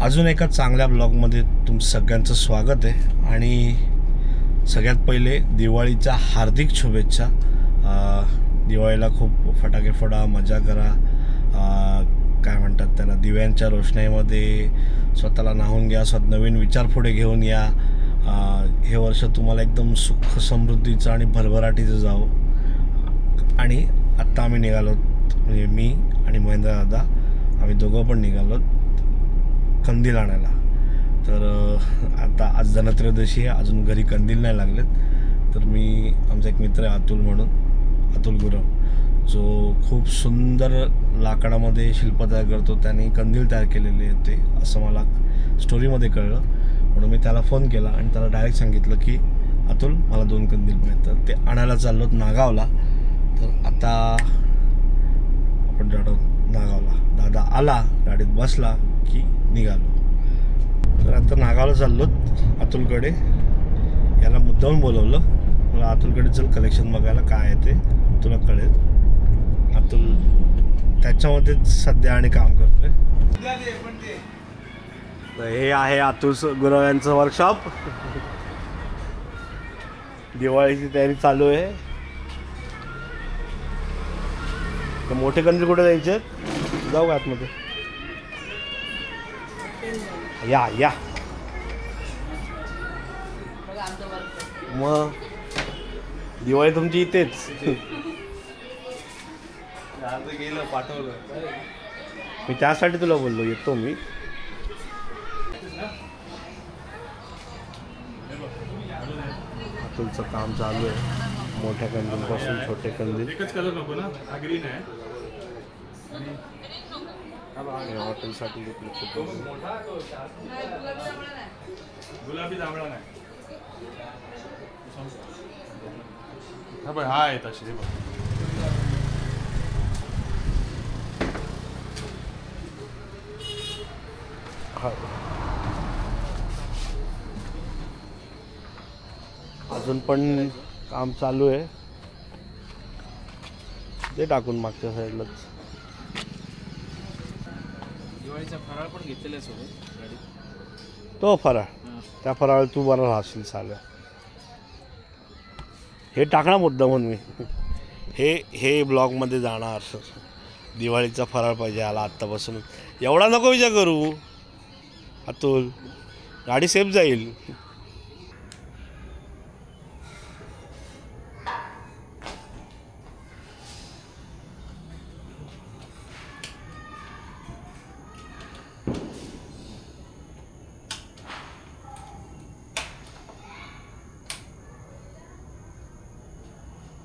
अजून एका चांगल्या ब्लॉगमध्ये तुमचं सगळ्यांचं स्वागत आहे आणि सगळ्यात पहिले दिवाळीच्या हार्दिक शुभेच्छा। दिवाळीला खूप फटाके फोडा, मजा करा, काय म्हणतात त्याला, दिव्यांच्या रोषणाईमध्ये स्वतःला न्हावून घ्या, नवीन विचार पुढे घेऊन या। हे वर्ष तुम्हाला एकदम सुख समृद्धीचं आणि भरभराटीचं जावं। आणि आत्ता आम्ही निघालो, म्हणजे मी आणि महेंद्र दादा आम्ही दोघं पण निघालो कंदील आणायला। तर आता आज धनत्रयोदशी आहे, अजून घरी कंदील नाही लागलेत। तर मी, आमचा एक मित्र आहे अतुल म्हणून, अतुल गुरव, जो खूप सुंदर लाकडामध्ये शिल्प तयार करतो, त्याने कंदील तयार केलेले होते असं मला स्टोरीमध्ये कळलं। म्हणून मी त्याला फोन केला आणि त्याला डायरेक्ट सांगितलं की अतुल मला 2 कंदील पाहिजे। तर ते आणायला चाललो नागावला। तर आता आपण जातो नागावला। दादा आला, गाडीत बसला की निघालो। तर आता नागावला चाललो अतुलकडे। याला मुद्दाम बोलवलं, मला अतुलकडे चल कलेक्शन बघायला काय आहे ते तुला कळेल। अतुल त्याच्यामध्येच सध्या आणि काम करतोय। हे आहे अतुल गुरव यांचं वर्कशॉप। दिवाळीची तयारी चालू आहे। तर मोठे कंदील कुठे जायचे, जाऊ का आतमध्ये? या या मग दिवाळी तुमची इथेच। गेलं पाठवलं मी, त्यासाठी तुला बोललो येतो मी। अतुलचं काम चालू आहे, मोठ्या कंदीलपासून छोटे कंदील। एकच कलर नको ना, हा ग्रीन आहे। हॉटेलसाठी गुलाबी जांभळा नाही, हा बघ, हा आहे तशी। अजून पण काम चालू आहे, ते टाकून मागच्या साईडलाच। दिवाळीचा फराळ पण घेतलेला सोबत गाडीत। तो फराळ, त्या फराळ तू बरा राहशील साल्या। हे टाकणार मुद्दा म्हणून मी हे ब्लॉगमध्ये जाणार। दिवाळीचा फराळ पाहिजे आला आत्तापासून, एवढा नको विचार करू अतुल, गाडी सेफ जाईल।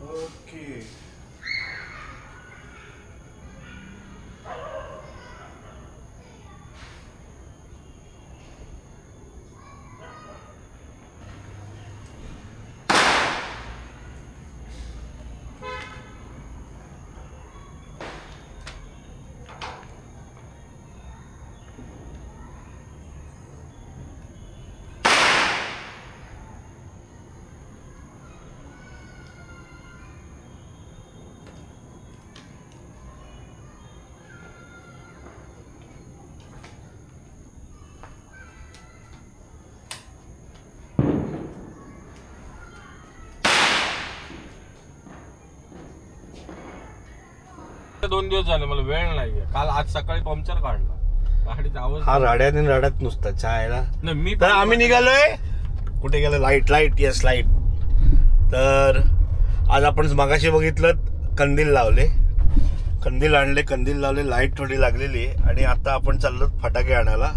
ओके, दोन दिवस झाले मला वेळ नाहीये। काल आज सकाळी पंक्चर काढला, गाडीचा आवाज हा रड्याने रडत नुसता चायला। नाही मी तर आम्ही निघालोय, कुठे गेलो? Light, yes light. तर आज आपण मगाशी बघितलं कंदील लावले, कंदील आणले, कंदील लावले, लाईट थोडी लागलेली आहे। आणि आता आपण चाललो फटाके आणायला।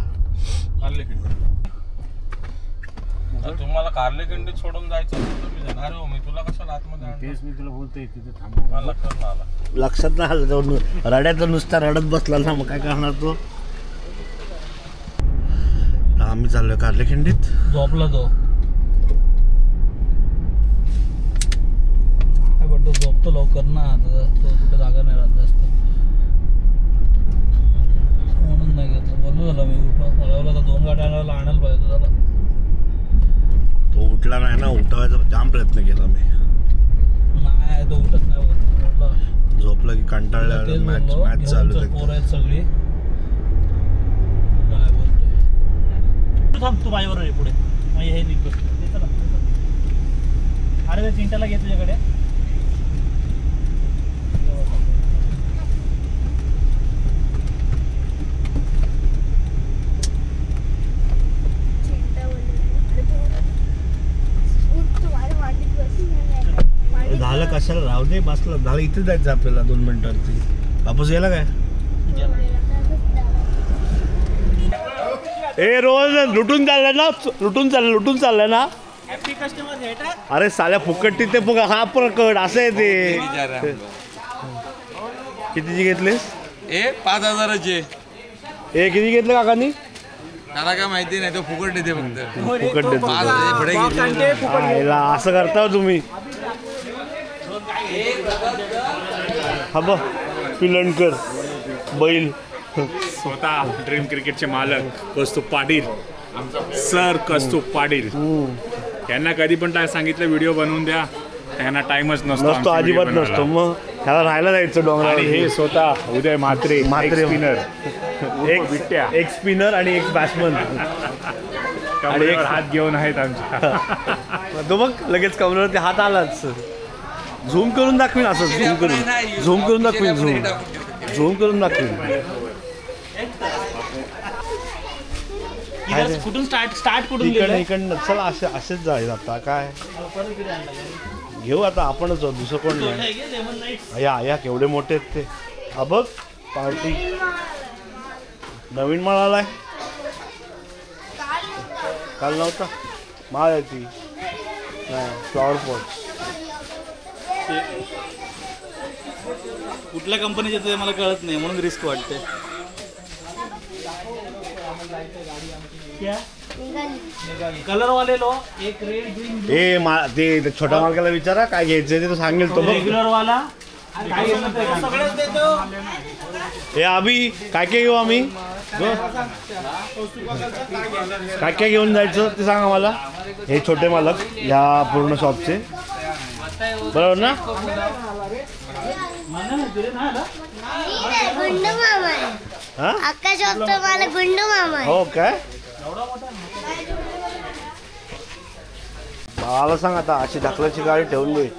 तुम्हाला कारलेखंडीत सोडून जायचं होतं, मी जाणार हो। मी तुला कशाला आतमध्ये आणलं? तेच मी तुला बोलतोय, तिथे थांबव। मला लक्षात आला, लक्षात नाही आलं, रड्यात नुसता रडत बसला ना, मग काय करणार तो। आम्ही चाललोय कारलेखंडीत। झोपला तो, काय बघतो, झोपतो लवकर ना, तो कुठे जागा नाही राहत जास्त, म्हणून नाही घेतलं। बोललो झाला मी, उठवला तर 2 गाड्या आणायला पाहिजे त्याला। तो उठला नाही ना, उठवायचा जाम प्रयत्न केला मी, नाही तो उठत नाही। झोपला की कंटाळला, मॅच चालू पोर आहेत सगळी, काय बोलतोय थांब, तू माझ्याबरोबर आहे पुढे. मग हे निघतो. चला. अरे त्या चिंट्याला घे तुझ्याकडे. झालं कशाला राहू दे, बसला झालं. इथे जायचं आपल्याला 2 मिनिटावरती. वापस गेला काय? ए रोज लुटून चाललाय ना, लुटून चाललाय ना. हॅपी कस्टमर भेट. अरे साल्या फुकट तिथे फुकट हा प्रकट असं आहे ते. कितीची घेतलीस? 5,000चे. किती घेतलं काकांनी? त्याला काय माहिती नाही, तो फुकट देते फक्त. फुकट देतो. 5,000 पुढे गेले. असं करता तुम्ही. हा बघ पिलणकर बैल स्वतः ड्रीम क्रिकेटचे मालक कौस्तुभ पाटील, सर कौस्तुभ पाटील. यांना कधी पण सांगितलं व्हिडिओ बनवून द्या, त्यांना टाइमच नसतो अजिबात नसतो. मग त्याला राहायला जायचं डोंगरावर. आणि हे स्वतः उदय म्हात्रे स्पिनर, बिट्ट्या, एक स्पिनर आणि एक बॅट्समन. कमरेवर हात घेऊन आहेत आमच्या. तो बघ लगेच कमरेवरती हात आलाच. झूम करून दाखवीन असं, झूम करून दाखवीन. कुठून स्टार्ट कुठून इकडनं चला. असेच जायचं आता. काय घेऊ आता आपणच जाऊ, दुसरं कोण नाही. या केवढे मोठे आहेत ते. हा बघ पार्टी नवीन माळ आलाय, काल नव्हता माळ आहे ती. फ्लॉवर पॉट कुठल्या कंपनीचे ते मला कळत नाही, म्हणून रिस्क वाटते. कलर वाले लो, एक रेड ग्रीन. ते छोट्या मालकाला विचारा काय घ्यायचंय ते तो सांगेल. तो रेग्युलर वाला सगळेच देतो. हे अभि काय घेऊ आम्ही? काय घेऊन जायचं ते सांगा मला. हे छोटे मालक या पूर्ण शॉपचे, बरोबर ना? गुंडू मामा अक्का शॉपचा मला गुंडू मामा. हो काय? मला सांग आता, अशी ढकलाची गाडी ठेवून दे.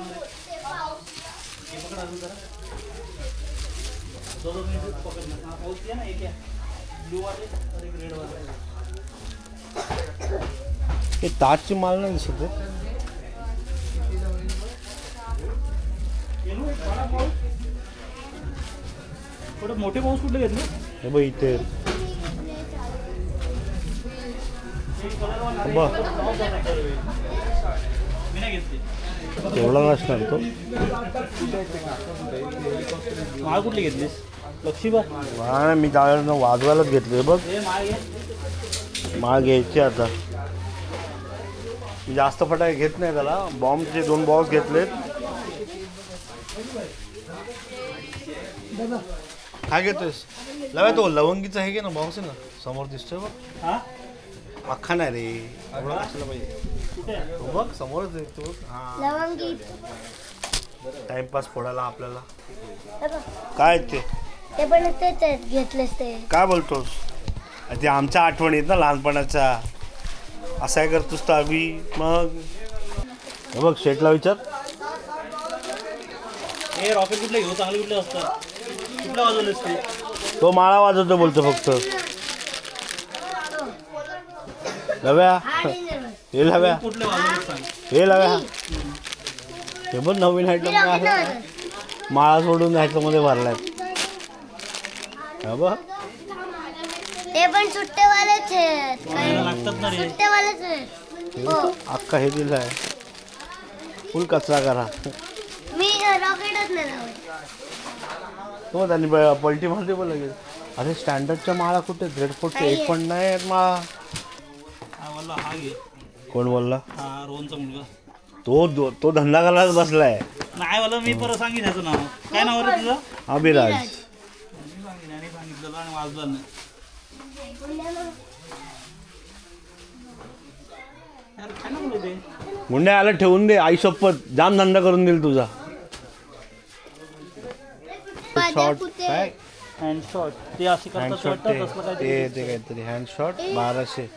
हे ताजची माल नाही दिसत. मोठे पाऊस कुठले घेतले? हे बघ इथे तेवढा नसणार तो. माळ कुठली घेतलीस? लक्षीबाग. मी त्यावेळेला वाजवायलाच घेतले. बघ माळ घ्यायची आता. मी जास्त फटाके घेत नाही त्याला. बॉम्बचे 2 बॉक्स घेतलेत. काय घेतोयस? लवा तो लवंगीचा आहे ना बॉक्स आहे ना, समोर दिसतोय बघ. अख्खा नाही रे, एवढा असला पाहिजे. तो बघ समोरच आहे तो. लवंगी टाइमपास फोडायला आपल्याला. काय ते पण तेच घेतलेस ते. काय बोलतोस? ते आमच्या आठवणी आहेत ना लहानपणाच्या. असं काय करतोस तर अभि? मग बघ शेटला विचार. हे रॉकेट कुठले घेऊ? चांगले कुठले असतात? कुठला वाजवलेस ते? तो माळा वाजवतो बोलतो फक्त. लव्या हे लव्या, कुठले वाजवलेस सांग. हे लव्या हे पण नवीन आयटम आहे. माळा सोडून ह्याच्यामध्ये भरलाय. बघ ते पण सुट्टेवालेच आहेत. लागतात ना रे. सुट्टेवालेच आहेत. अख्खा हे दिलाय. फुल कचरा करा. मी रॉकेटच नाही लावत. हो त्यांनी पलटी मारते पण लगेच. अरे स्टँडर्डच्या माळा कुठे? रेडफोर्टचे एक पण नाही आहेत माळा. हा घे. कोण बोलला? हा रोहनचा मुलगा. तो धंदा करायला बसलाय. नाही मला मी परत सांगितलं त्याचं नाव. काय नाव रे तुझं? अभिराज. सांगितलं आणि वाजलं नाही. मुंड्या आला ठेवून दे. आई शपथ जाम धंदा करून देईल तुझा. शॉर्ट काय? हँड शॉट ते असे हँड करतात शॉट वाटतं, तसलं काहीतरी. ते काहीतरी हँड शॉट 1200.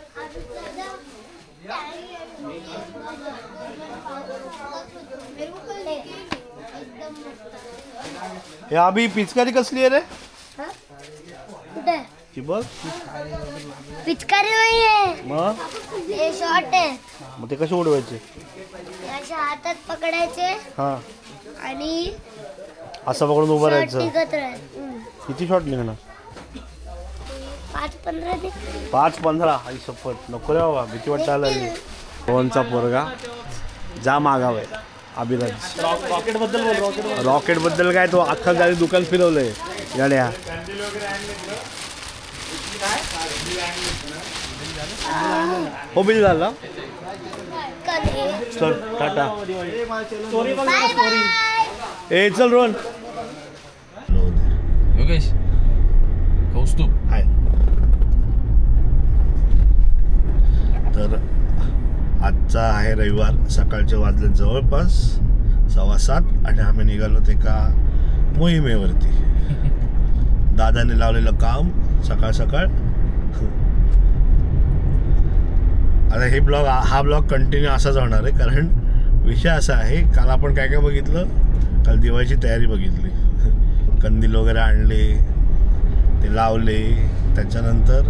हे अभि पिचकारी कसली आहे रे? कुठे ती बघ. पिचकारी नाहीये, मग हे शॉर्ट आहे. मग ते कसे उडवायचे? अशा हातात पकडायचे हा, आणि असं पकडून उभं शॉर्ट राहायचं. टिकत राहायचं. किती शॉट निघणार? 5-15 ते 5-15. आई शपथ नको रे बाबा, भीती वाटायला लागली. पवनचा पोरगा जाम आगाव आहे अभिराज. रॉकेट बद्दल बोल. रॉकेट रॉकेट बद्दल काय, तो अख्खं गाडी दुकान फिरवलंय गाड्या. हो बिल झाला. चल टाटा. स्टोरी बघ ना, स्टोरी. ए चल रोहन. योगेश कौस्तुभ. हाय. तर आजचा आहे रविवार. सकाळचे वाजले जवळपास 7:15 आणि आम्ही निघालो एका मोहिमेवरती. दादाने लावलेलं काम सकाळ सकाळ. आता हा ब्लॉग कंटिन्यू असाच होणार आहे, कारण विषय असा आहे, काल आपण काय काय बघितलं. काल दिवाळीची तयारी बघितली. कंदील वगैरे आणले, ते लावले. त्याच्यानंतर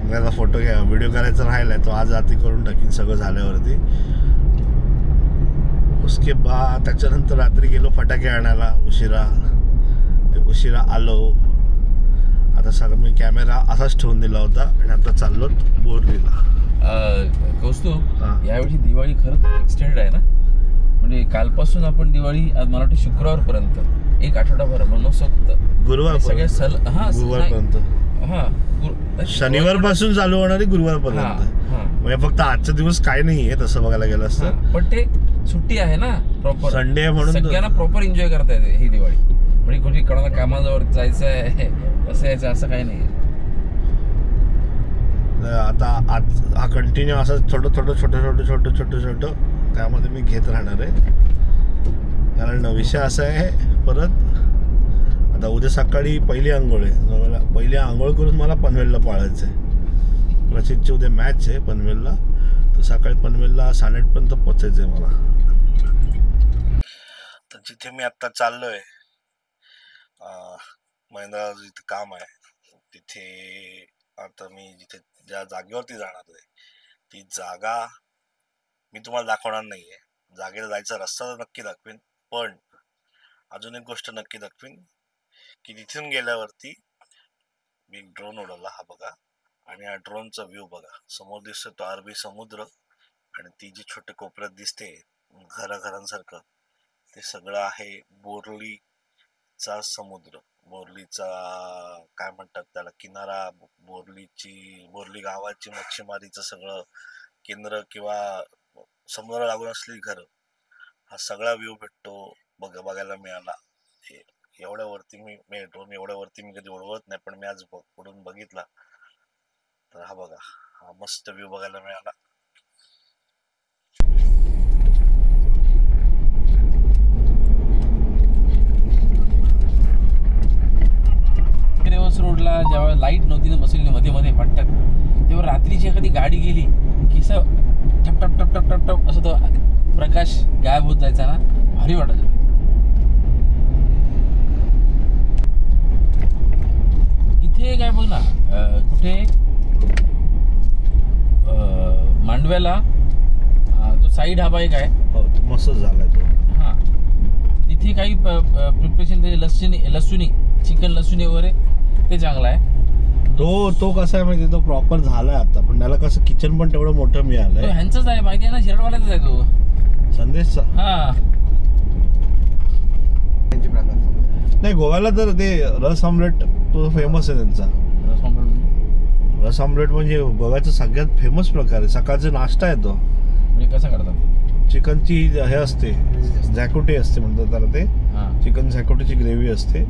त्याचा फोटो घ्या, व्हिडिओ करायचा राहिला तो आज रात्री करून टाकीन सगळं झाल्यावरती. उसके बाद त्याच्यानंतर रात्री गेलो फटाके आणायला उशिरा आलो. आता सगळं मी कॅमेरा असाच ठेवून दिला होता आणि आता चाललो बोरलीला. कौस्तुभ, हा. यावेळी दिवाळी खरंच एक्सटेंडेड आहे ना. म्हणजे कालपासून आपण दिवाळी आज मला वाटतं शुक्रवारपर्यंत, एक आठवडाभर म्हणून फक्त गुरुवार सगळे सल हा गुरुवारपर्यंत. हा शनिवारपासून चालू होणारी गुरुवारपर्यंत. म्हणजे फक्त आजचा दिवस काय नाही आहे तसं बघायला गेलं असतं. पण ते सुट्टी आहे ना प्रॉपर, संडे म्हणून सगळ्यांना प्रॉपर एन्जॉय करता येते ही दिवाळी. म्हणजे कोणी कोणाला कामाजवळ जायचं आहे असं यायचं असं काही नाही. आता आज हा कंटिन्यू असं छोटं त्यामध्ये मी घेत राहणार आहे. कारण विषय असा आहे, परत आता उद्या सकाळी पहिली आंघोळ आहे. पहिली आंघोळ करून मला पनवेलला पाळायचं आहे. प्रसिद्धची उद्या मॅच आहे पनवेलला, तर सकाळी पनवेलला 8:30पर्यंत पोचायचं आहे मला. तर जिथे मी आत्ता चाललो आहे, महिंद्रा जिथे काम आहे तिथे, आता मी जिथे ज्या जागेवरती जाणार आहे ती जागा मी तुम्हाला दाखवणार नाही आहे. जागेला जायचा रस्ता तर नक्की दाखवीन, पण अजून एक गोष्ट नक्की दाखवीन की तिथून गेल्यावरती मी ड्रोन उडवला, हा बघा. आणि हा ड्रोनचा व्ह्यू बघा. समोर दिसतो तो अरबी समुद्र, आणि ती जी छोटे कोपऱ्यात दिसते घरांसारखं, ते सगळं आहे बोरलीचा समुद्र. बोरलीचा काय म्हणतात त्याला, किनारा. बोरली गावाची मच्छीमारीचं सगळं केंद्र किंवा समुद्र लागून असलेली घर, हा सगळा व्ह्यू भेटतो बघायला मिळाला. एवढ्यावरती मी ड्रोन एवढ्यावरती मी कधी उडवत नाही, पण मी आज उडून बघितला. तर हा बघा, हा मस्त व्ह्यू बघायला मिळाला. रोडला जेव्हा लाईट नव्हती ना बसवली मध्ये मध्ये फाटतात, तेव्हा रात्रीची एखादी गाडी गेली की असं ठप ठप ठप ठप ठप ठप असं तो प्रकाश गायब होत जायचा ना, भारी वाटायचं. इथे काय बघ ना, कुठे मांडव्याला तो साई ढाबा एक आहे. हो, तो मस्त झालाय तो. हां, तिथे काही प्रिपरेशन त्याचे लसुनी चिकन लसुनी वगैरे ते चांगला आहे. तो कसा आहे माहिती, तो प्रॉपर झालाय आता, पण त्याला कसं किचन पण तेवढं मोठं तो मिळालंय. ह्यांचाच आहे माहिती आहे ना, शिरडवाल्याचाच आहे तो, संदेशचा. हा. नाही, गोव्याला तर ते रस ऑमलेट तो फेमस आहे त्यांचा. रस ऑमलेट म्हणजे गोव्याचा सगळ्यात फेमस प्रकार आहे. सकाळचा नाश्ता आहे तो. म्हणजे कसं करतात, चिकनची हे असते, झॅकोटी असते म्हणतात त्याला. ते चिकन झॅकोटीची ग्रेव्ही असते,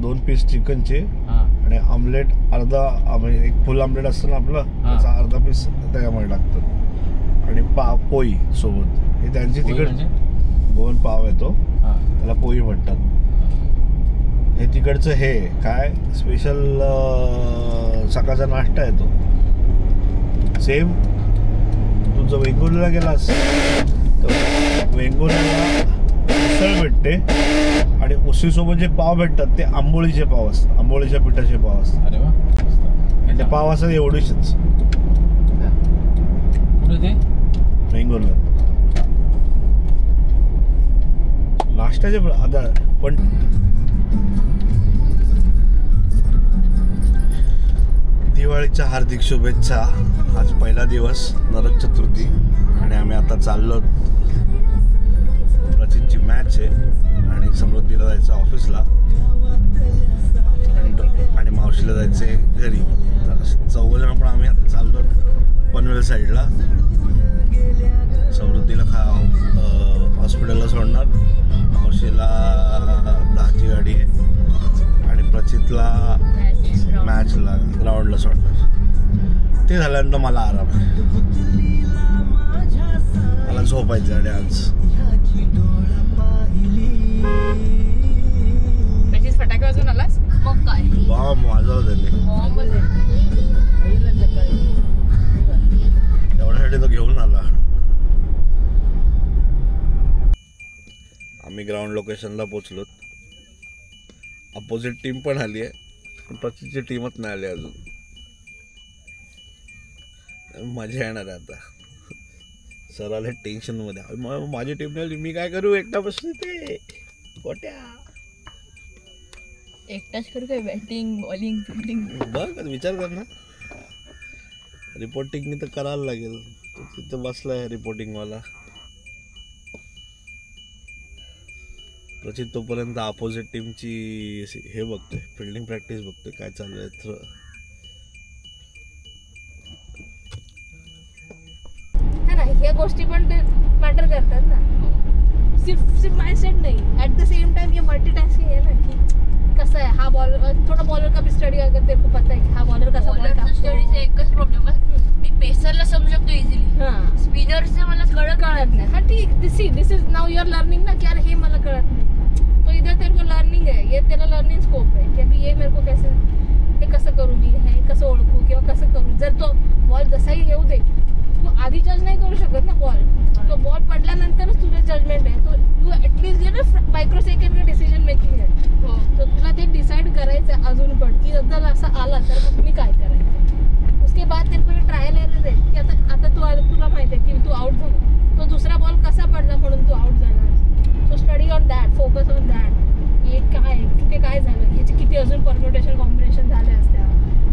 2 पीस चिकनचे, आणि ऑमलेट अर्धा, म्हणजे एक फुल ऑमलेट असतं ना आपलं, त्याचा अर्धा पीस त्याच्यामध्ये टाकतात, आणि पोळी सोबत. हे त्यांची तिकड गोवन पाव आहे तो, त्याला पोळी म्हणतात. हे तिकडचं हे काय स्पेशल सकाळचा नाश्ता आहे तो. सेम जर वेंगुर्ल्याला गेलास तर वेंगुर्ल्याला उसळ भेटते आणि उसळीसोबत जे पाव भेटतात ते आंबोळीचे पाव असतात, आंबोळीच्या पिठाचे पाव असतात. अरे वा. आणि ते पाव असतात एवढीच कुठे ते वेंगुर्ल्यात नाश्त्याचे आता पण. दिवाळीच्या हार्दिक शुभेच्छा. आज पहिला दिवस नरक चतुर्थी आणि आम्ही आता चाललो. प्रचितची मॅच आहे आणि समृद्धीला जायचं ऑफिसला आणि मावशीला जायचं आहे घरी. तर चौघजण पण आम्ही आता चाललो पनवेल साईडला. समृद्धीला हॉस्पिटलला सोडणार, मावशीला 10ची गाडी आहे आणि प्रचितला मॅचला ग्राउंडला सोडणार. ते झाल्यानंतर मला आराम आहे. मला झोपायचं आणि आज फटाके वाजून आलास मग काय बॉम्ब वाजवलं त्यांनी. एवढ्यासाठी तो घेऊन आला. आम्ही ग्राउंड लोकेशनला पोचलो. अपोजिट टीम पण आली आहे पण प्रचितची टीमच नाही आली अजून. मजा येणार आहे आता. सर आले टेन्शनमध्ये. माझी टीम नाही आली, मी काय करू, एकटा बसले ते कोट्या. एकटाच करू काय बॅटिंग बॉलिंग फिल्डिंग. बघ विचार कर ना, रिपोर्टिंग तर करायला लागेल. तो तिथं बसलाय रिपोर्टिंगवाला. प्रचित तोपर्यंत अपोजिट टीमची हे बघतोय, फिल्डिंग प्रॅक्टिस बघतोय काय चालू आहे. ना ह्या गोष्टी पण मॅटर करतात ना. सिर्फ माइंडसेट नाही, ॲट द सेम टाइम ये मल्टीटास्किंग है ना कि कसं आहे हा बॉलर, थोड़ा बॉलर का भी स्टडी अगर तेरे को पता है कि हा बॉलर कसा बॉल टाकतो. स्टडीचा एकच प्रॉब्लेम आहे, मी पेसरला समजू शकतो इझिली, हां स्पिनरचं मला कळत नाही. हा ठीक, this is now you are learning ना कि यार हे मला कळत नाही. तो इधर तेरे को लर्निंग है, ये तेरा लर्निंग स्कोप है कि अभी ये मेरे को कैसे, हे कसं करू मी, हे कसं ओळखू किंवा कसं करू. जर तो बॉल जसाही येऊ दे, तू आधी जज नाही करू शकत ना बॉल. तो बॉल पडल्यानंतरच तुझं जजमेंट आहे. तो तू ॲटलिस्ट जे ना मायक्रो सेकंड डिसिजन मेकिंग आहे. हो तर तुला ते डिसाईड करायचं अजून पण की जर असं आला तर मग मी काय करायचं. उसके बाद तेरे को ट्रायल एरर आहे की आता तुला माहिती आहे की तू आउट झाला, तो दुसरा बॉल कसा पडला म्हणून तू आउट झाला. So study on that, focus on that. हे काय तिथे काय झालं, ह्याचे किती अजून परम्युटेशन कॉम्बिनेशन झाले असत्या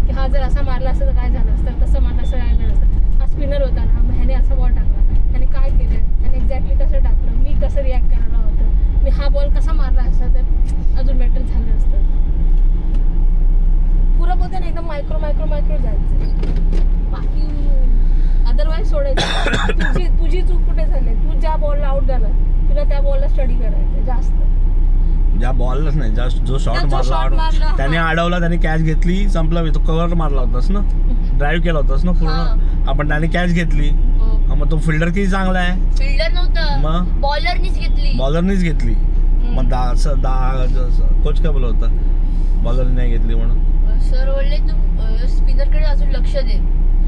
की हा जर असा मारला असतं तर काय झालं असतं, तसं मारलं असं काय झालं असतं. हा स्पिनर होता ना, मग ह्याने असा बॉल टाकला, ह्याने काय केलं, ह्याने एक्झॅक्टली कसं टाकलं, मी कसं रिॲक्ट करायला होतं, मी हा बॉल कसा मारला असता तर अजून बेटर झालं असतं. पुरं बोलते ना एकदम मायक्रो जायचं. बाकी अदरवाईज सोडायचं. तुझी चूक कुठे झाली, तू ज्या बॉलला आउट झाला तुला त्या बॉलला स्टडी करायचं जास्त. ज्या बॉललाच नाही, जो शॉट मारला त्याने अडवला, त्याने कॅच घेतली, संपला. तो कव्हर मारला होतास ना, ड्राईव्ह केला होतास ना पूर्ण, आपण त्याने कॅच घेतली. मग तो फिल्डर किती चांगला आहे. फिल्डर नव्हता, मग बॉलरनीच घेतली. मग कोच काय बोलत होता बॉलरने नाही घेतली म्हणून. सर बोलले तू स्पिनरकडे अजून लक्ष दे.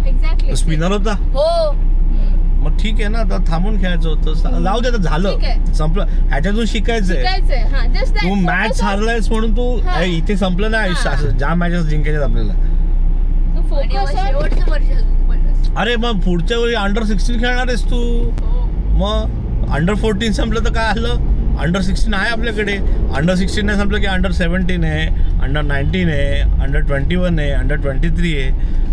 एक्झॅक्टली स्पिनर होता. हो मग ठीक आहे ना, आता थांबून खेळायचं होतं. जाऊ दे, झालं, संपलं. ह्याच्यातून शिकायचंय. तू मॅच हारलायस म्हणून तू इथे संपलं ना आयुष्य. ज्या मॅचेस जिंकायच्यात आपल्याला. शेवटचं वर्ष. अरे मग पुढच्या वेळी अंडर-16 खेळणार आहेस तू. मग अंडर-14 संपलं तर काय आलं. अंडर-16 आहे आपल्याकडे. अंडर-16 नाही संपलं की अंडर-17 आहे, अंडर-19 आहे, अंडर-21 आहे, अंडर-23 आहे.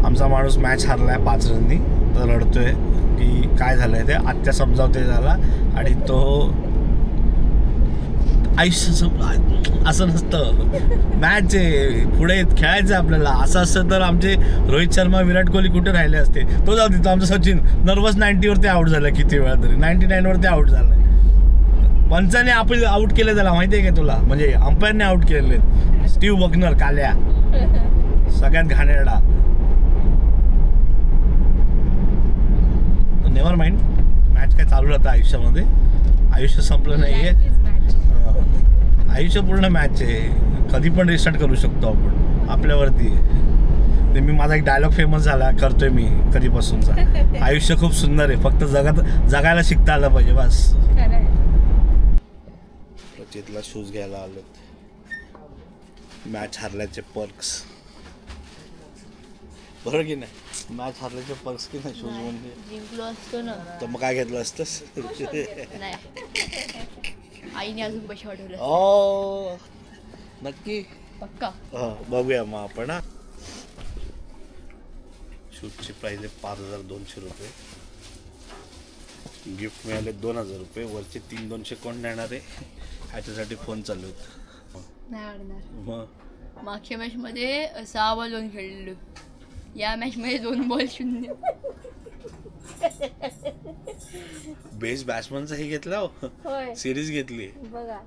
आमचा माणूस मॅच हारलाय 5 रननी, तर रडतोय की काय झालंय ते. आत्या समजावते झाला आणि तो आयुष्य संपलं असं नसतं. मॅच आहे, पुढे खेळायचं आपल्याला. असं असतं तर आमचे रोहित शर्मा, विराट कोहली कुठे राहिले असते. तो जाऊ तिथं आमचा सचिन नर्वस 90वरती आउट झाला, किती वेळा तरी 99वरती आउट झालाय. पंचाने आपण आउट केलं त्याला, माहिती आहे का तुला, म्हणजे अंपायरने आउट केलेले. स्टीव्ह बकनर काल्या, सगळ्यात घाणेरडा. नेव्हर माइंड, मॅच काय चालू राहतं आयुष्यामध्ये. आयुष्य संपलं नाहीये, आयुष्य पूर्ण मॅच आहे. कधी पण रिस्टार्ट करू शकतो आपण, आपल्यावरती आहे. ते मी माझा एक डायलॉग फेमस झाला करतोय मी कधीपासूनचा. आयुष्य खूप सुंदर आहे, फक्त जगायला शिकता आलं पाहिजे बस. प्रचितला शूज घ्यायला आलेत. मॅच हारल्याचे पर्क्स, बरोबर की नाही? मॅच हारल्याचे पर्क्स की नाही शूज म्हणजे. जिंकलो असतो ना तर मग काय घेतलं असतंस? नाही आईने अजून पैसे वाढवले ओ नक्की पक्का. बघूया मग आपण. हा शूजची प्राईस आहे 5,200 रुपये. गिफ्ट मिळाले 2,000 रुपये. वरचे 3,200 कोण देणार आहे ह्याच्यासाठी फोन चालू आहेत. नाही वाढणार. मग मागच्या मॅच मध्ये 6 बॉल 2 खेळलेलो, या मॅच मध्ये 2 बॉल 0. बेस्ट बॅट्समनचा हे घेतला होय सिरीज घेतली बघा.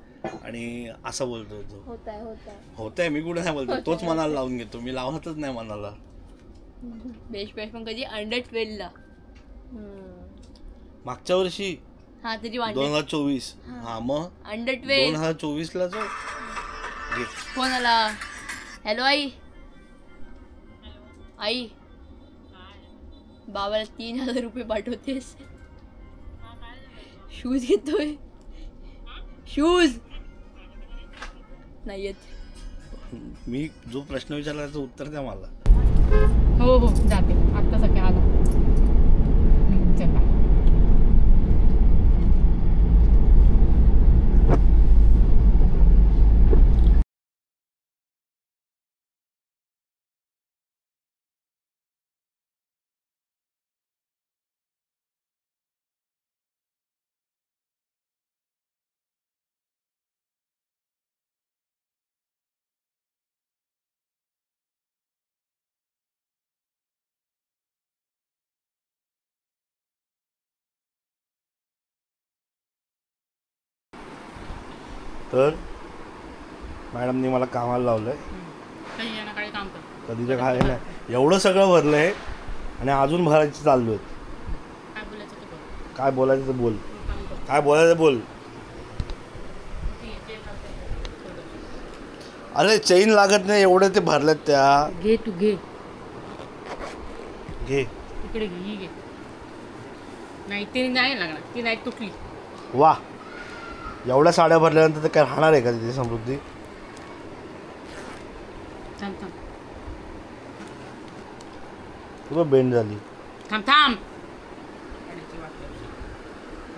आणि असं बोलतो तो. होताय मी कुठे नाही बोलतो, तोच मनाला लावून घेतो. मी लावतच नाही मनाला. बेस्ट बॅट्स पण कधी अंडर-12 ला मागच्या वर्षी हा तरी 2024. हा मग अंडर-12 2024 ला जो फोन आला. हॅलो आई. आई बाबाला 3,000 रुपये पाठवतेस. शूज घेतोय. शूज नाही येत. मी जो प्रश्न विचारला त्याचं उत्तर द्या मला. हो हो जाते आत्ता सकाळी आला. चला तर मॅडमनी मला कामाला लावलंय. काम कर. कधीच्या काय नाही, एवढं सगळं भरलंय आणि अजून भरायची चालू आहेत. काय बोलायचं तर बोल. काय बोलायचं बोल. अरे चेन लागत नाही एवढे ते भरलेत त्या. घे तू घे घे इकडे घे घे. नाही ते नाही लागणार, ती नाही तुटली. वा एवढ्या साड्या भरल्यानंतर ते काय राहणार आहे का तिथे समृद्धी? थांब थांब तुला बेंड झाली. थांब थांब.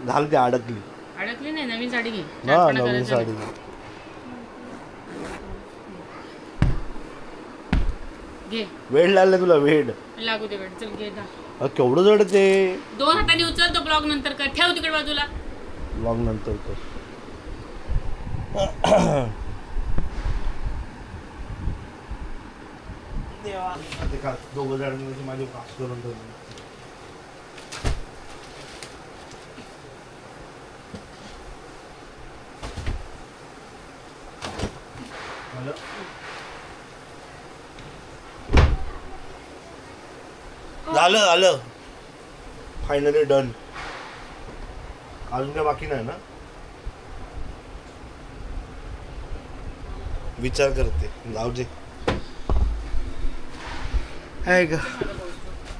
झालं ते अडकली. अडकली नाही, नवीन साडी घे. हा नवीन साडी. घे. वेड लागले तुला वेड लागू दे वेळ. चल घे जा. केवढं जड ते. 2 हाताने उचल तो ब्लॉग नंतर कर. ठेव तिकडे बाजूला. ब्लॉग नंतर कर. दोघं जणांची माझी पास करून ठेवली. झालं झालं फायनली डन. अजून काय बाकी नाही ना? विचार करते जाऊ दे. आहे का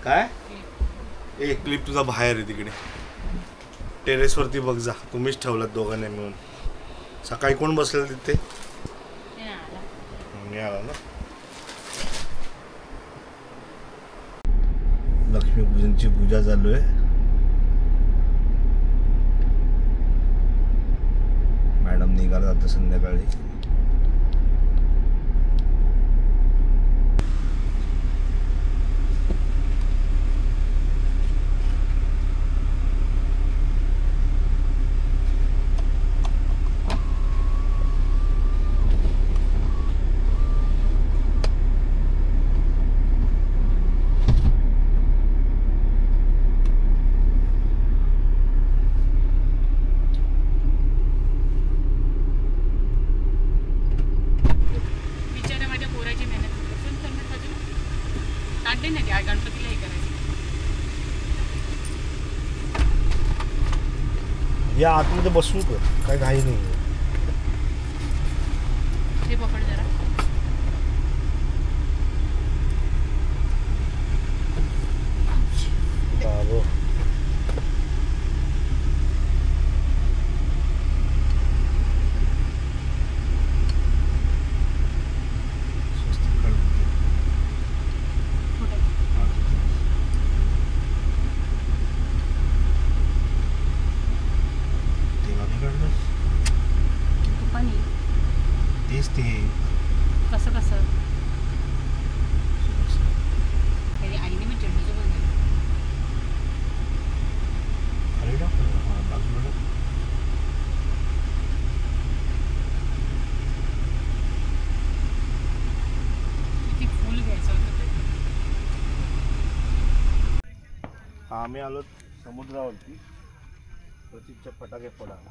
काय? एक क्लिप तुझा बाहेर आहे तिकडे टेरेसवरती बघ जा. तुम्हीच ठेवलात दोघांनी मिळून. सकाळी कोण बसलेलं तिथे? मी आला ना. लक्ष्मीपूजनची पूजा चालू आहे. मॅडम निघाला जातं संध्याकाळी. गणपतीला हे करायचं. या आतमध्ये बसून कर, काय घाई नाही. हे पकड जरा. बाबू पाणी तेच ते कसं कसं आईने मी चटणीचं बनवलं. अरे बाजूला किती फुल घ्यायचं होतं ते. आम्ही आलो समुद्रावरती प्रतीकच्या फटाके फोडायला.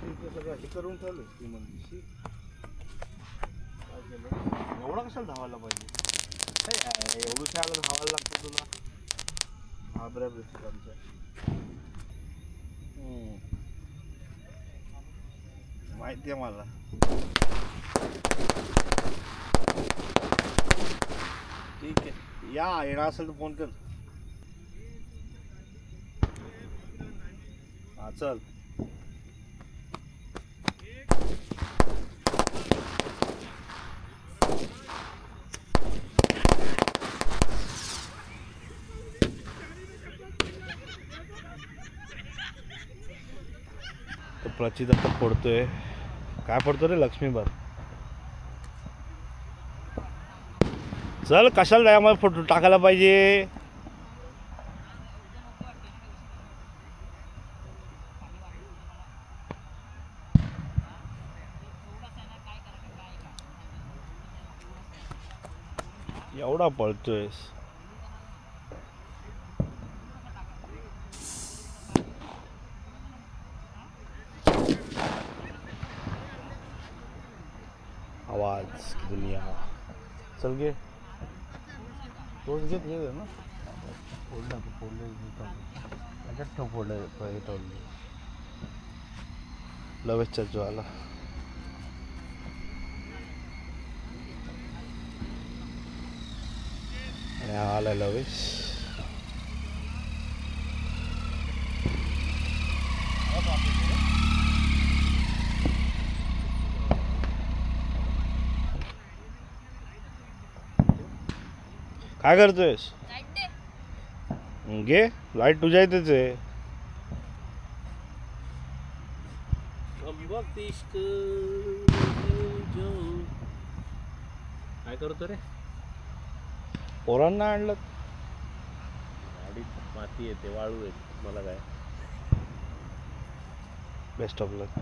इथे सगळं हे करून ठेवलं ती म्हणजे काय केलं एवढा कशाला धावायला पाहिजे एवढं काय धावायला लागतं तुला घाबऱ्या आमच्या माहिती आहे मला. ठीक आहे या येणार असेल तर फोन कर. हा चल प्रचित आता फोडतोय. काय फोडतो रे लक्ष्मीभर. चल कशाला त्यामध्ये फोटो टाकायला पाहिजे. एवढा पळतोयस. आवाज की दुनिया. चल गे तोच घेत ये ना फोडलं फोडलं लवेशचा ज्वाला. आणि हा आला लवेश. काय करतोयस. घे लाईट तुझ्या इथेच आहे. काय करतो रे. पोरांना आणलं गाडीत माती येते वाळू येते मला काय. बेस्ट ऑफ लक.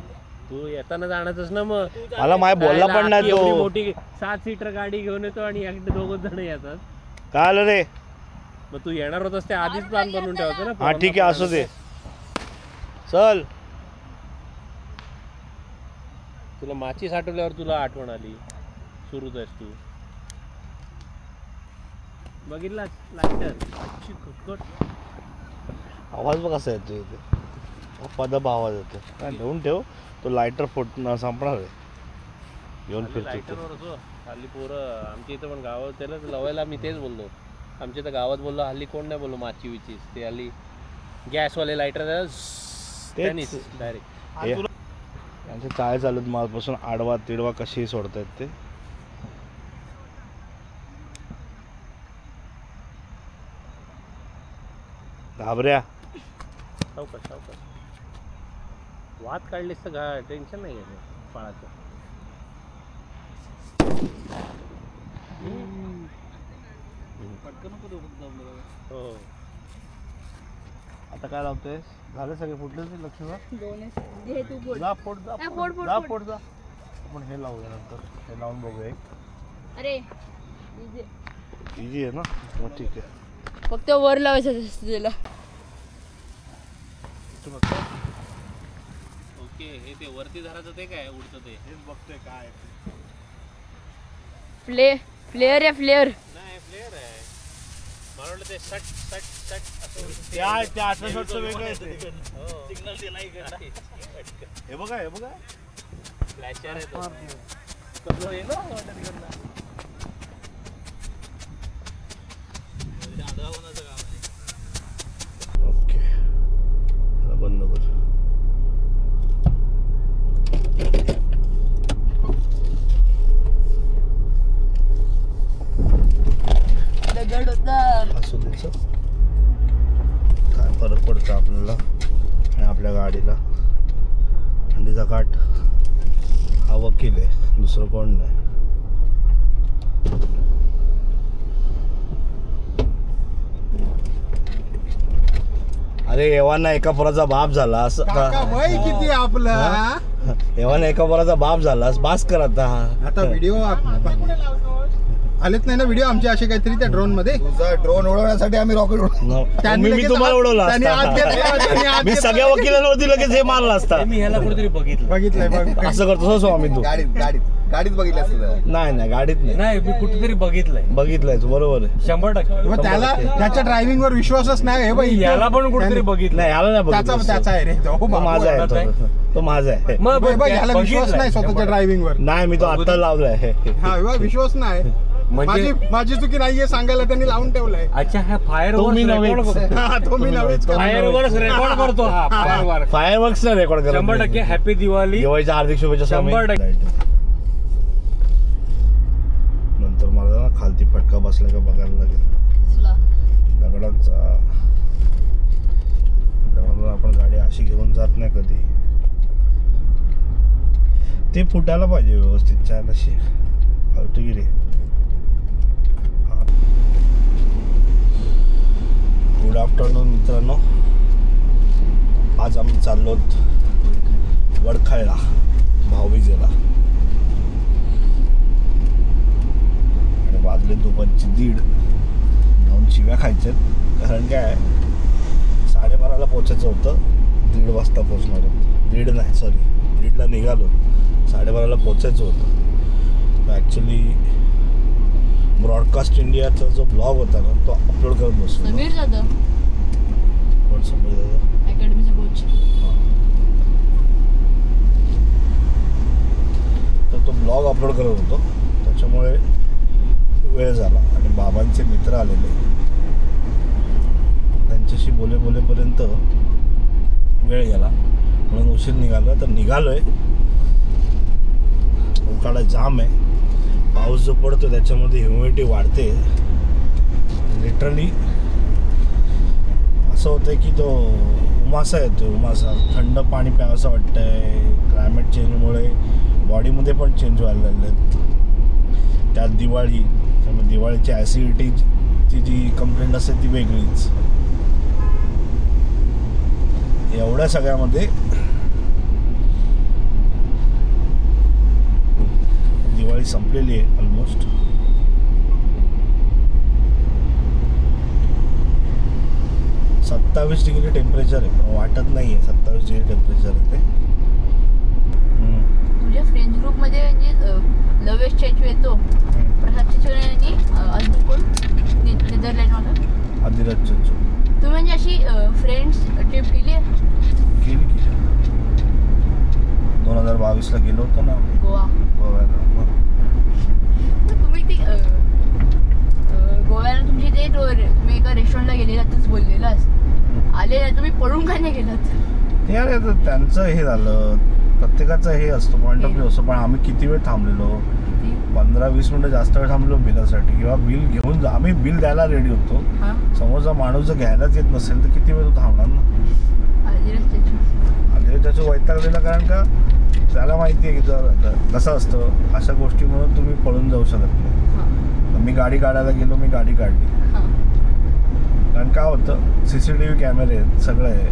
तू येताना जाणारच ना मग. मला माय बोलला पण नाही एवढी तो. मोठी 7 सीटर गाडी घेऊन येतो आणि याकडे 2 जण येतात. काय आलं रे. मग तू येणार होतास ते आधीच प्लॅन बनवून ठेवायचं ना. हा ठीक आहे असू दे. चल तुला माची साठवल्यावर तुला आठवण आली. सुरूच आहेस तू. बघितला लाईटर आवाज बघ कसा येतो इथे. पदब आवाज येतो. काय घेऊन ठेव तो लायटर फुटणं संपणार आहे. घेऊन फिरतो लायटरवर होतो हल्ली पोरं. आमच्या इथं पण गावात त्याला लवायला मी तेच बोललो. आमच्या इथं गावात बोललो हल्ली कोण नाही बोललो माची विचीस. ते हल्ली गॅसवाले लायटर डायरेक्ट. यांचे चाळे चालत मालपासून आडवा तिडवा कशीही सोडतायत ते. घाबऱ्या सावकाश सावकाश. वाद काढलीस तर टेन्शन नाही घ्यायचं फळाचं. हो आता काय लावतोय. झाले सगळे फुटले लक्ष्मीला. तू बोल. जा फोड जा हा, फोड फोड, जा फोड. फोड जा. आपण हे लावूया नंतर. हे लावून बघूया. अरे इझी आहे ना मग ठीक आहे. फक्त वर लावायचं असतं त्याला. ओके. हे ते वरती धरायचं ते काय उडतं ते. हेच बघतोय काय फ्लेअर आहे फ्लेअर. नाही फ्लेअर आहे. मला वाटलं ते सट सट सट असं त्या 18 शॉटचं वेगळं आहे ते. सिग्नल दिला इकडं. हे बघा हे बघा. फ्लॅशर आहे तो. ओके त्याला बंद कर. असू द्यायचं काय फरक पडतो आपल्याला आणि आपल्या गाडीला. थंडीचा काठ हा वकील आहे, दुसरं कोण नाही. अरे एव्हाना एका पोराचा बाप झाला असं वय किती आपलं एव्हाना एका पोराचा बाप झालास बास कर आता. आता व्हिडिओ आलेच नाही ना व्हिडिओ आमचे असे काहीतरी त्या ड्रोन मध्ये. तुझा ड्रोन उडवण्यासाठी आम्ही रॉकेट मी तुम्हाला उडवला असता. मी सगळ्या वकिलांवरती लगेच हे मारला असता. मी ह्याला कुठेतरी बघितलंय बघ. असं करतो स्वामी तू. गाडीत बघितलं असतं. नाही गाडीत नाही मी कुठेतरी बघितलंय तू बरोबर आहे 100%. त्याला त्याच्या ड्रायव्हिंग वर विश्वासच नाही. हे बघ याला पण कुठेतरी बघितलं. नाही याला नाही त्याचा बघितलं. त्याचा आहे रे तो माझा आहे तो माझा आहे. बघ याला विश्वास नाही स्वतःच्या ड्रायव्हिंग वर. नाही मी तो आता लावलाय. हा विश्वास नाही. माझी चुकी नाहीये सांगायला त्यांनी लावून ठेवलाय. अच्छा हा फायर तो मी नव्हेच. तो मी नव्हेच. फायरवर्क्स रेकॉर्ड करतो. हा फायरवर्क्स रेकॉर्ड करतो. 100% हॅपी दिवाळी. दिवाळीच्या हार्दिक शुभेच्छा. 100%. नंतर मला ना खालती फटका बसला का बघायला लागेल. दगडांचा आपण गाडी अशी घेऊन जात नाही कधी. ते फुटायला पाहिजे व्यवस्थित. चाल अशी फालतूगिरी. गुड आफ्टरनून मित्रांनो. आज आम्ही चाललो वडखाळला भाऊबीजेला आणि वाजले दुपारची 1:30. जाऊन शिव्या खायच्यात. कारण काय 12:30ला पोचायचं होतं. 1:30 वाजता पोचणार होतं. 1:30 नाही सॉरी 1:30ला निघालो. 12:30ला पोचायचं होतं. ॲक्च्युली ब्रॉडकास्ट इंडियाचा जो ब्लॉग होता ना तो अपलोड करत बसलो. समीर जाधव कोण समीर दादा अकॅडमीचा कोच. तर तो ब्लॉग अपलोड करत होतो त्याच्यामुळे वेळ झाला. आणि बाबांचे मित्र आलेले त्यांच्याशी बोलेपर्यंत वेळ गेला म्हणून उशीर निघालो. तर निघालोय. उकाडा जाम आहे. पाऊस जो पडतो त्याच्यामध्ये ह्युमिडिटी वाढते. लिटरली असं होतं की तो उमासा येतो. उमासा थंड पाणी प्यावंसं वाटतंय. क्लायमेट चेंजमुळे बॉडीमध्ये पण चेंज व्हायला लागले आहेत. त्यात दिवाळी त्यामुळे दिवाळीची ॲसिडिटीची जी कंप्लेंट असते ती वेगळीच. एवढ्या सगळ्यामध्ये दिवाळी संपलेली आहे ऑलमोस्ट. -27 टेम्परेचर आहे. पण वाटत नाही आहे 27 टेम्परेचर आहे ते. तुझ्या फ्रेंड्स ग्रुपमध्ये म्हणजे लवेश चेचू येतो, प्रसाद चेचू आणि अजून कोण नेदरलँडवाला आदिराज चंचू. तुम्ही म्हणजे अशी फ्रेंड्स ट्रिप केली केली 2022ला गेलो होतो ना गोव्याला. तुम्ही ती गोव्याला तुमची ते तुम्ही एका रेस्टॉरंटला गेलेला तूच बोललेलास आले ना तुम्ही पळून का नाही गेलात? ते अरे त्यांचं हे झालं. प्रत्येकाचं हे असतं पॉईंट ऑफ व्ह्यू असतो. पण आम्ही किती वेळ थांबलेलो 15-20 मिनटं जास्त वेळ थांबलो बिलासाठी. किंवा बिल घेऊन आम्ही बिल द्यायला रेडी होतो. समोरचा माणूस जर घ्यायलाच येत नसेल तर किती वेळ तो थांबणार ना. आधी त्याचं वैतागलेलं. कारण का त्याला माहिती आहे की जर कसं असतं अशा गोष्टी म्हणून तुम्ही पळून जाऊ शकत नाही. मी गाडी काढायला गेलो. मी गाडी काढली. कारण काय होतं CCTV कॅमेरे आहेत सगळं आहे.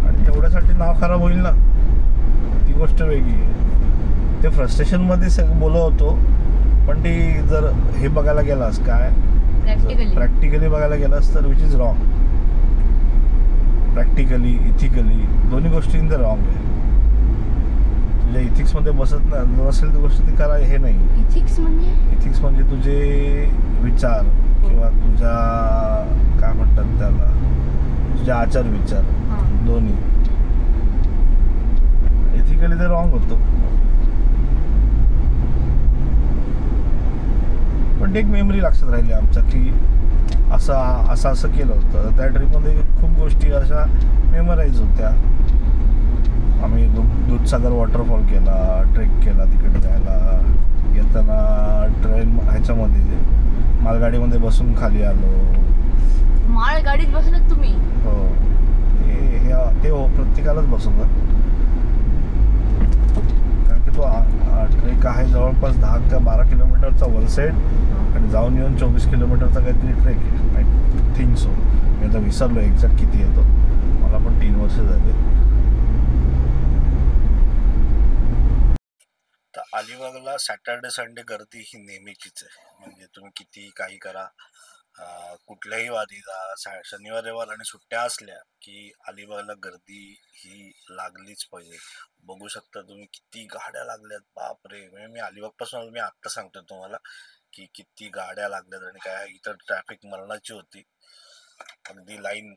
आणि तेवढ्यासाठी नाव खराब होईल ना ती गोष्ट वेगळी आहे. ते फ्रस्ट्रेशनमध्ये सगळं बोलत होतो. पण ती जर हे बघायला गेलास काय प्रॅक्टिकली बघायला गेलास तर which is wrong. Practically ethically दोन्ही गोष्टी इन द रॉंग आहे. तुझ्या इथिक्समध्ये बसत नसेल ती गोष्ट ती करा हे नाही. इथिक्स म्हणजे तुझे विचार किंवा तुझ्या काय म्हणतात त्याला तुझे आचार विचार दोन्ही. इथिकली ते रॉंग होतं. पण एक मेमरी लक्षात राहिली आमच्या की असं केलं होतं. त्या ट्रिपमध्ये खूप गोष्टी अशा मेमराईज होत्या. आम्ही दूधसागर वॉटरफॉल केला, ट्रेक केला तिकडे जायला. येताना ट्रेन ह्याच्यामध्ये मालगाडीमध्ये बसून खाली आलो. मालगाडीत बसलात तुम्ही? हो, ते प्रत्येकालाच बसवतात, कारण की तो ट्रेक आहे जवळपास 10 ते 12 किलोमीटरचा वन साईड आणि जाऊन येऊन 24 किलोमीटरचा काहीतरी ट्रेक आहे. I think so. मी आता विसरलो एक्झॅक्ट किती येतो. मला पण 3 वर्ष झाले. तर अलिबागला सॅटर्डे संडे गर्दी ही नेहमीचीच आहे. म्हणजे तुम्ही किती काही करा, कुठल्याही वारी जा, शनिवार रविवार आणि सुट्ट्या असल्या की अलिबागला गर्दी ही लागलीच पाहिजे. बघू शकता तुम्ही किती गाड्या लागल्यात, बापरे. म्हणजे मी अलिबागपासून मी आत्ता सांगतो तुम्हाला की किती गाड्या लागल्यात आणि काय. इथं ट्रॅफिक मरणाची होती, अगदी लाईन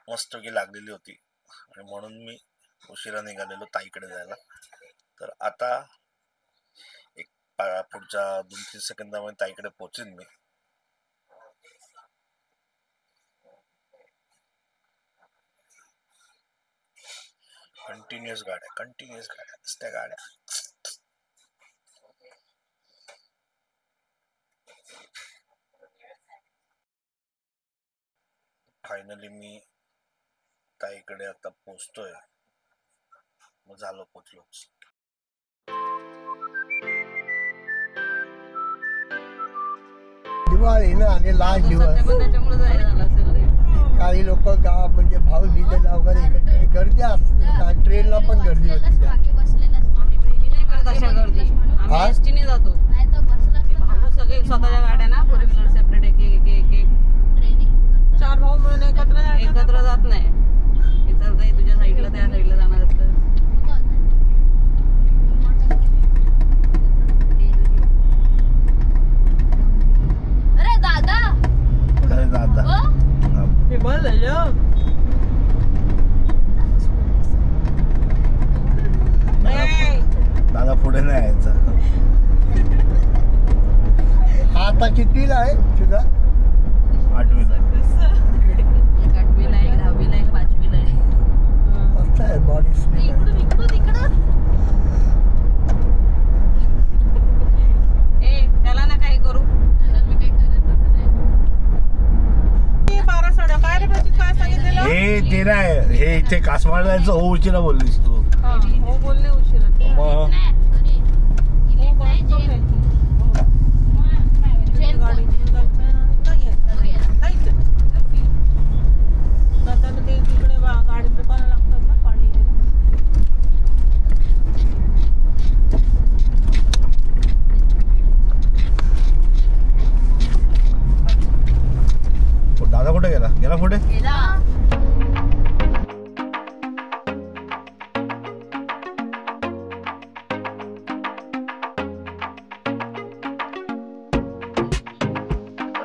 मस्तपैकी लागलेली होती आणि म्हणून मी उशिरा निघालेलो ताईकडे जायला. तर आता एक पुढच्या 2-3 सेकंदामध्ये ताईकडे पोहोचेन मी. कंटिन्युअस गाड्या नुसत्या गाड्या. फायनली मी ताईकडे आता पोहोचतोय. मग झालं, पोचलोच. दिवाळी ना आणि लास्ट दिवस काही लोक गाव म्हणजे भाऊ लिहिलेला वगैरे इकडे गर्दी असते. ट्रेनला पण गर्दी होती. जातो सगळे स्वतःच्या गाड्या ना, 4 व्हीलर सेपरेट एक 4 भाऊ मिळून एकत्र जात नाही. हे चालतंय तुझ्या साईडला त्या साईडला जाणार असतं. अरे दादा हे बंद झालं. दादा पुढे नाही यायचं. आता कितीला आहे तुझा? 8वीला. एक 8वीला आहे, एक 10वीला आहे, एक 5वीला आहे. मस्त आहे बॉडी. त्याला ना काही करू. हे ते नाही, हे इथे कासमाळ जायचं. हो उशिरा बोललीस तू. हो बोलले उशिरा. मग गाडी दुकानं लागतात ना पाणी. दादा कुठे गेला पुढे?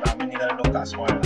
आम्ही निघालेलो कासमाळला.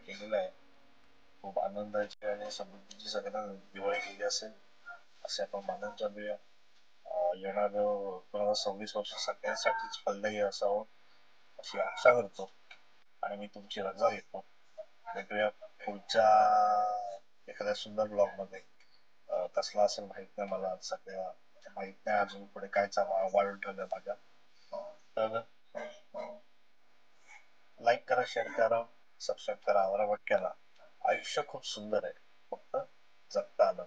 केलेला आहे. खूप आनंदाची आणि समृद्धीची सगळ्यांना दिवाळी केली असेल असे आपण मानून चालूया. येणार 2026 वर्ष सगळ्यांसाठीच फलदायी असावं अशी आशा करतो आणि मी तुमची रजा घेतो. भेटूया पुढच्या एखाद्या सुंदर ब्लॉग मध्ये. कसला असेल माहित नाही, मला सगळ्या माहित नाही अजून पुढे काय वाढून ठेवलं माझ्या. तर लाईक करा, शेअर करा, सबस्क्राईब करा, आवारा केला. आयुष्य खूप सुंदर आहे, फक्त जगता आलं.